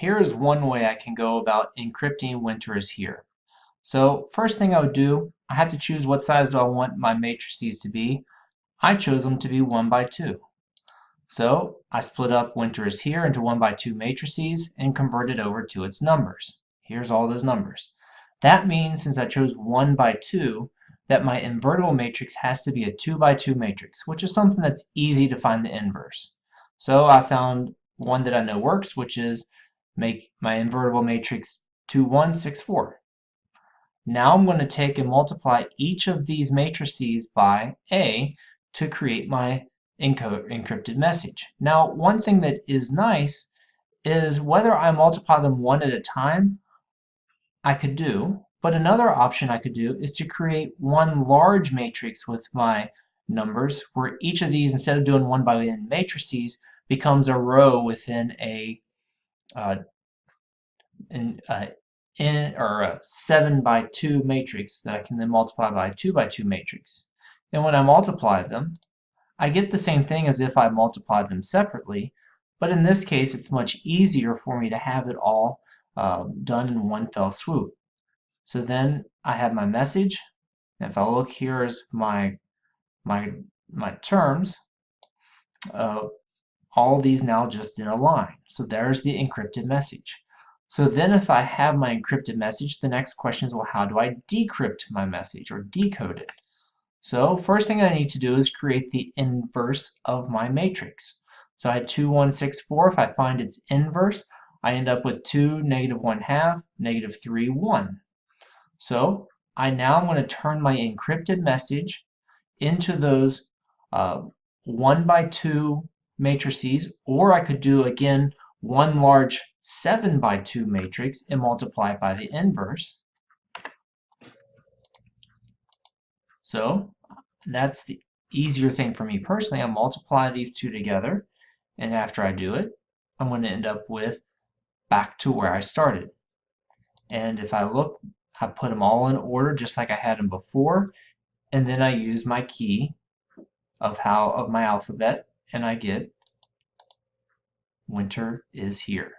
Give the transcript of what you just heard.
here is one way I can go about encrypting winter is here. So first thing I would do, I have to choose what size do I want my matrices to be. I chose them to be 1 by 2. So I split up winter is here into 1 by 2 matrices and converted over to its numbers. Here's all those numbers. That means since I chose 1 by 2, that my invertible matrix has to be a 2 by 2 matrix, which is something that's easy to find the inverse. So I found one that I know works, which is make my invertible matrix 2, 1, 6, 4. Now I'm going to take and multiply each of these matrices by A to create my encrypted message. Now, one thing that is nice is whether I multiply them one at a time, I could do, but another option I could do is to create one large matrix with my numbers, where each of these, instead of doing 1 by n matrices, becomes a row within a uh, in, or a 7 by 2 matrix that I can then multiply by a 2 by 2 matrix. And when I multiply them, I get the same thing as if I multiplied them separately, but in this case it's much easier for me to have it all done in one fell swoop. So then I have my message, and if I look here as my terms, uh, all these now just in a line. So there's the encrypted message. So then if I have my encrypted message, the next question is, well, how do I decrypt my message or decode it? So first thing I need to do is create the inverse of my matrix. So I had 2, 1, 6, 4. If I find its inverse, I end up with 2, negative 1/2, negative 3, 1. So I now am going to turn my encrypted message into those 1 by 2 matrices, or I could do again one large 7 by 2 matrix and multiply it by the inverse. So that's the easier thing for me personally. I multiply these two together, and after I do it, I'm going to end up with back to where I started. And if I look, I put them all in order just like I had them before, and then I use my key of my alphabet, and I get winter is here.